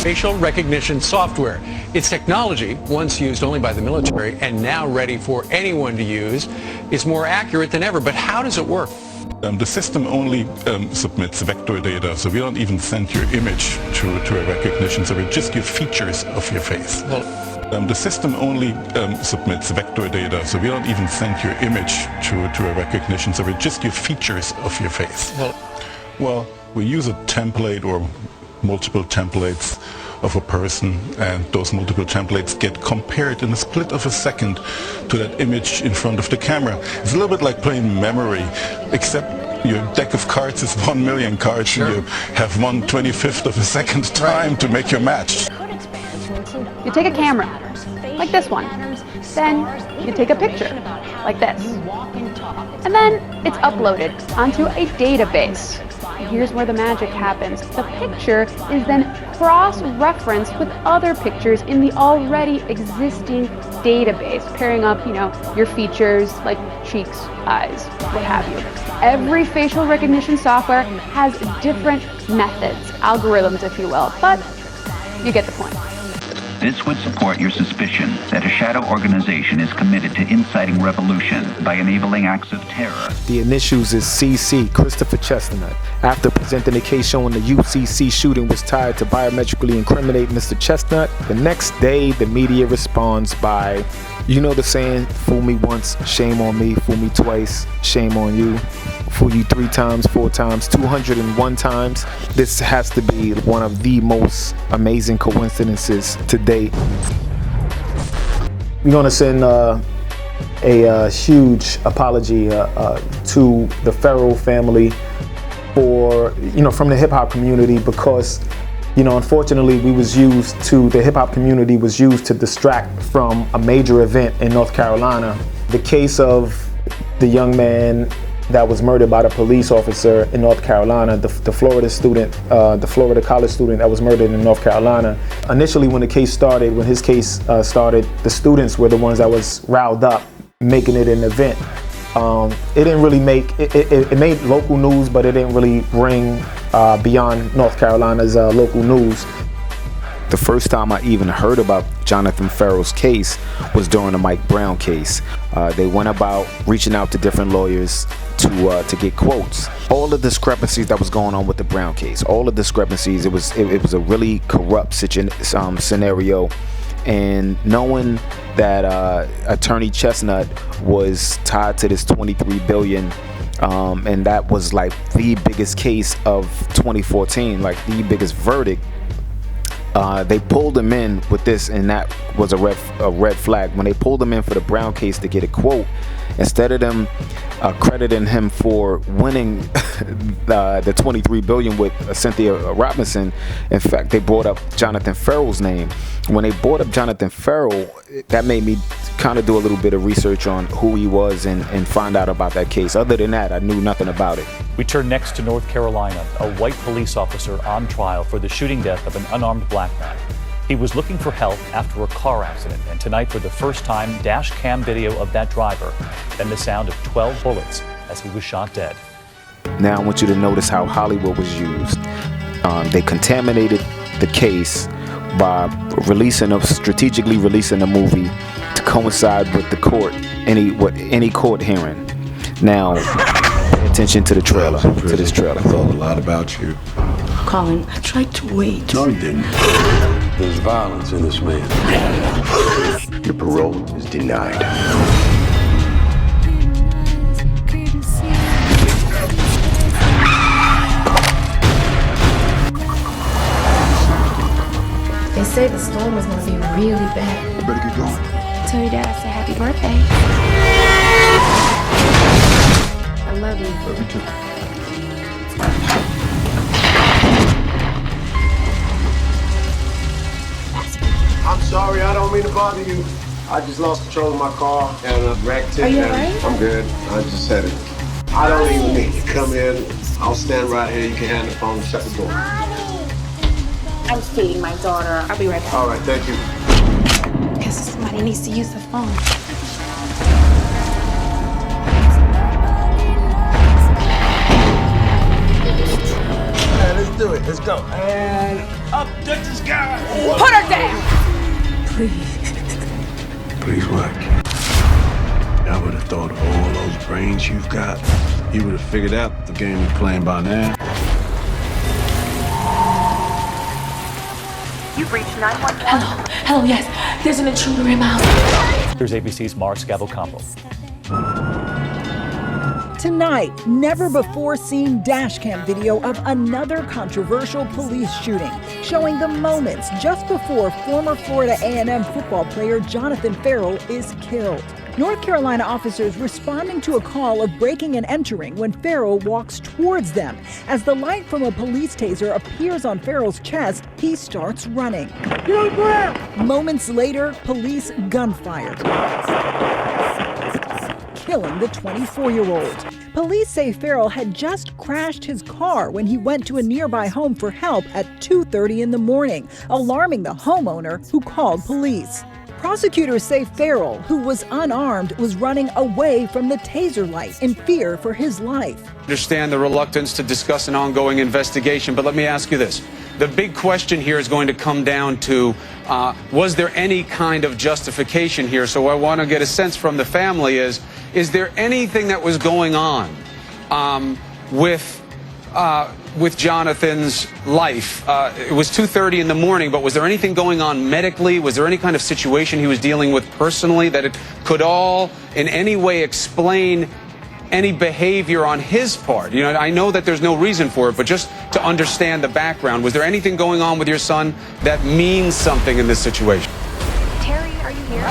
Facial recognition software. It's technology once used only by the military and now ready for anyone to use. It's more accurate than ever, but how does it work? The system only submits vector data, so we don't even send your image to a recognition, so we just give features of your face. The system only submits vector data, so we don't even send your image to a recognition, so we just give features of your face. Well, we use a template or multiple templates of a person, and those multiple templates get compared in a split of a second to that image in front of the camera. It's a little bit like playing memory, except your deck of cards is 1 million cards. Sure. And you have 1/25 of a second time to make your match. You take a camera, like this one. Then you take a picture, like this. And then it's uploaded onto a database. Here's where the magic happens. The picture is then cross-referenced with other pictures in the already existing database, pairing up, your features like cheeks, eyes, what have you. Every facial recognition software has different methods, algorithms, if you will, but you get the point. This would support your suspicion that a shadow organization is committed to inciting revolution by enabling acts of terror. The initials is CC, Christopher Chestnut. After presenting a case showing the UCC shooting was tied to biometrically incriminate Mr. Chestnut, the next day the media responds by, you know the saying, fool me once, shame on me, fool me twice, shame on you. Fool you 3 times, 4 times, 201 times. This has to be one of the most amazing coincidences to date. We're going to send a huge apology to the Ferrell family for, from the hip hop community, because, unfortunately the hip hop community was used to distract from a major event in North Carolina. The case of the young man that was murdered by the police officer in North Carolina, the Florida student, the Florida college student that was murdered in North Carolina. Initially, when his case started, the students were the ones that was riled up, making it an event. It didn't really it made local news, but it didn't really ring beyond North Carolina's local news. The first time I even heard about Jonathan Ferrell's case was during the Mike Brown case. They went about reaching out to different lawyers to get quotes. All the discrepancies that was going on with the Brown case, all the discrepancies, it was a really corrupt scenario. And knowing that Attorney Chestnut was tied to this $23 billion, and that was like the biggest case of 2014, like the biggest verdict. They pulled him in with this, and that was a red flag. When they pulled him in for the Brown case to get a quote, instead of them crediting him for winning the $23 billion with Cynthia Robinson, in fact, they brought up Jonathan Ferrell's name. When they brought up Jonathan Ferrell, that made me kind of do a little bit of research on who he was and find out about that case. Other than that, I knew nothing about it. We turn next to North Carolina, a white police officer on trial for the shooting death of an unarmed black man. He was looking for help after a car accident, and tonight for the first time, dash cam video of that driver, then the sound of 12 bullets as he was shot dead. Now I want you to notice how Hollywood was used. They contaminated the case by strategically releasing a movie to coincide with the court, any court hearing. Now, pay attention to the trailer, to this trailer. I thought a lot about you. Colin, I tried to wait. No, you didn't. There's violence in this man. Your parole is denied. They say the storm is gonna be really bad. You better get going. Tell your dad I said happy birthday. I love you. Love you too. I'm sorry, I don't mean to bother you. I just lost control of my car and wrecked it. Are you alright? I'm good. I just had it. I don't even need you to come in. I'll stand right here. You can hand the phone and shut the door. I'm feeding my daughter. I'll be right back. All right, thank you. Because somebody needs to use the phone. Man, it's do it. Let's go. And up to the sky. Put her down! Please what? I would have thought all those brains you've got, you would have figured out the game you're playing by now. You've reached 911. Hello, yes. There's an intruder in my house. Here's ABC's Mars Scavocampo. Tonight, never-before-seen dashcam video of another controversial police shooting, showing the moments just before former Florida A&M football player Jonathan Ferrell is killed. North Carolina officers responding to a call of breaking and entering when Ferrell walks towards them. As the light from a police taser appears on Ferrell's chest, he starts running. Get on the ground! Moments later, police gunfire, killing the 24-year-old. Police say Ferrell had just crashed his car when he went to a nearby home for help at 2:30 in the morning, alarming the homeowner who called police. Prosecutors say Ferrell, who was unarmed, was running away from the taser light in fear for his life. I understand the reluctance to discuss an ongoing investigation, but let me ask you this. The big question here is going to come down to, was there any kind of justification here? So I want to get a sense from the family is there anything that was going on with Jonathan's life? It was 2:30 in the morning, but was there anything going on medically? Was there any kind of situation he was dealing with personally that it could all in any way explain any behavior on his part? You know, I know that there's no reason for it, but just to understand the background, was there anything going on with your son that means something in this situation? Terry, are you here?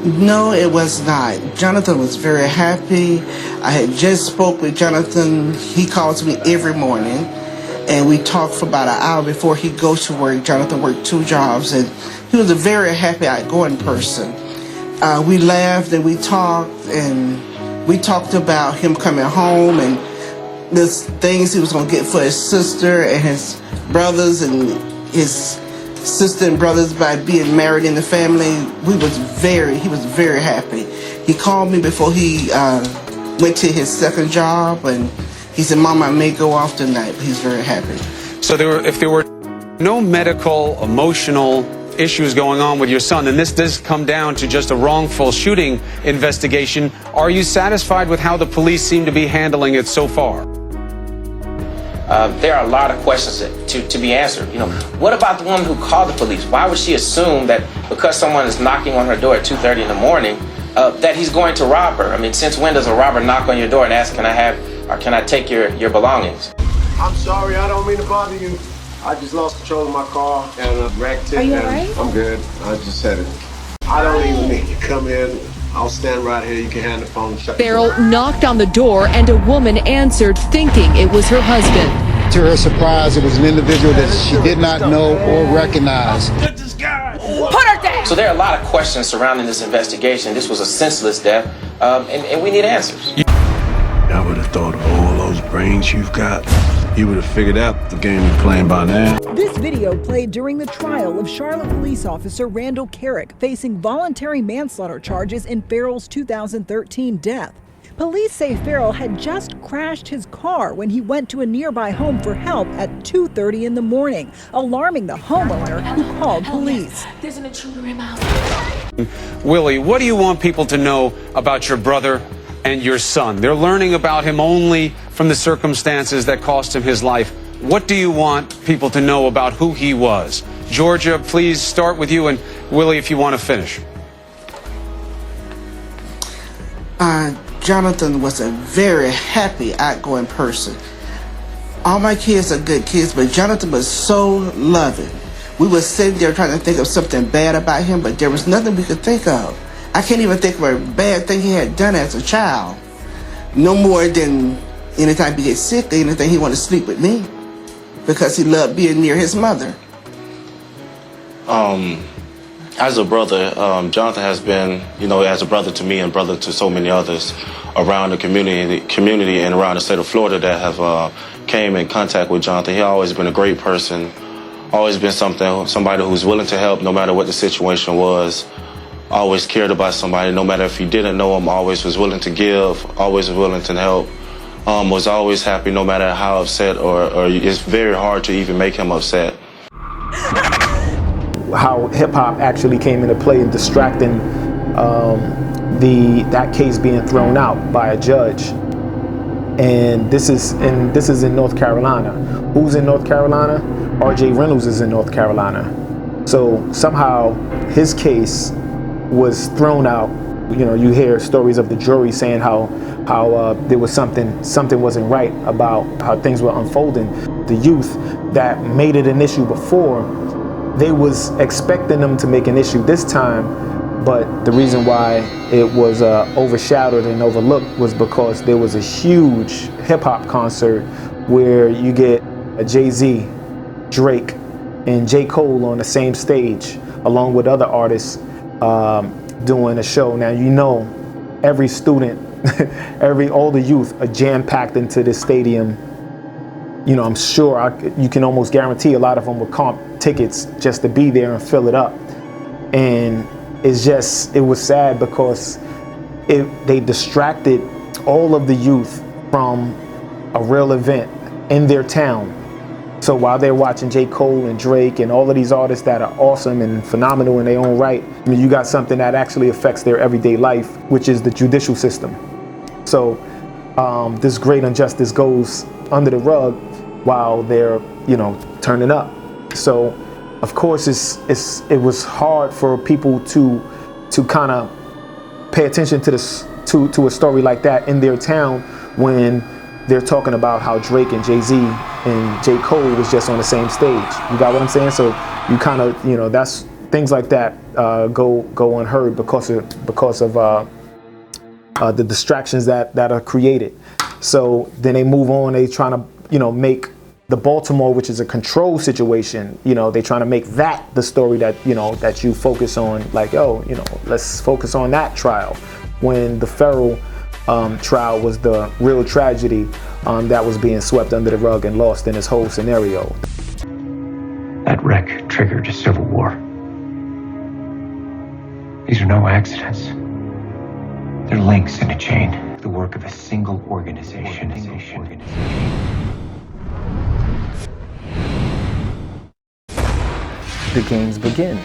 No, it was not. Jonathan was very happy. I had just spoke with Jonathan. He calls me every morning, and we talked for about an hour before he goes to work. Jonathan worked 2 jobs, and he was a very happy, outgoing person. We laughed and we talked about him coming home and the things he was going to get for his sister and his brothers and his sister and brothers by being married in the family. He was very happy. He called me before he went to his second job, and he said, "Mama, I may go off tonight," but he's very happy. So if there were no medical, emotional issues going on with your son, then this does come down to just a wrongful shooting investigation. Are you satisfied with how the police seem to be handling it so far? There are a lot of questions to be answered. You know, what about the woman who called the police? Why would she assume that because someone is knocking on her door at 2:30 in the morning, that he's going to rob her? I mean, since when does a robber knock on your door and ask, can I take your belongings? I'm sorry, I don't mean to bother you. I just lost control of my car and wrecked it. Are you alright? I'm good. I just had it. I don't even need you. Come in. I'll stand right here. You can hand the phone. Ferrell knocked on the door and a woman answered, thinking it was her husband. To her surprise, it was an individual that she did not know or recognize. Put her down! So there are a lot of questions surrounding this investigation. This was a senseless death, and we need answers. I would have thought all those brains you've got, you would have figured out the game you're playing by now. This video played during the trial of Charlotte police officer Randall Carrick facing voluntary manslaughter charges in Ferrell's 2013 death. Police say Ferrell had just crashed his car when he went to a nearby home for help at 2:30 in the morning, alarming the homeowner who called police. There's an intruder in my house. Willie, what do you want people to know about your brother and your son? They're learning about him only from the circumstances that cost him his life. What do you want people to know about who he was? Georgia, please start with you, and Willie, if you want to finish. Jonathan was a very happy, outgoing person. All my kids are good kids, but Jonathan was so loving. We were sitting there trying to think of something bad about him, but there was nothing we could think of. I can't even think of a bad thing he had done as a child. No more than anytime he gets sick or anything, he wanted to sleep with me because he loved being near his mother. As a brother, Jonathan has been, as a brother to me and brother to so many others around the community and around the state of Florida that have came in contact with Jonathan. He always been a great person, always been somebody who's willing to help no matter what the situation was, always cared about somebody, no matter if he didn't know him, always was willing to give, always was willing to help, was always happy no matter how upset or it's very hard to even make him upset. How hip-hop actually came into play in distracting that case being thrown out by a judge. And this is in North Carolina. Who's in North Carolina? R.J. Reynolds is in North Carolina. So somehow his case was thrown out. You know, you hear stories of the jury saying how there was something wasn't right about how things were unfolding. The youth that made it an issue before, they was expecting them to make an issue this time, but the reason why it was overshadowed and overlooked was because there was a huge hip-hop concert where you get a Jay-Z, Drake, and J. Cole on the same stage, along with other artists doing a show. Now, you know, every student, all the youth are jam-packed into this stadium. You know, I'm sure you can almost guarantee a lot of them would comp tickets just to be there and fill it up. And it was sad because they distracted all of the youth from a real event in their town. So while they're watching J. Cole and Drake and all of these artists that are awesome and phenomenal in their own right, I mean, you got something that actually affects their everyday life, which is the judicial system. So this great injustice goes under the rug while they're, you know, turning up. So of course it was hard for people to kind of pay attention to to a story like that in their town when they're talking about how Drake and Jay-Z and J. Cole was just on the same stage. You got what I'm saying? So you kind of, you know, that's things like that go unheard because of the distractions that are created. So then they move on. They trying to, you know, make the Baltimore, which is a control situation, you know, they trying to make that the story that, you know, that you focus on, like, oh, you know, let's focus on that trial, when the Ferrell trial was the real tragedy that was being swept under the rug and lost in this whole scenario. That wreck triggered a civil war. These are no accidents. They're links in a chain, the work of a single organization. The games begin.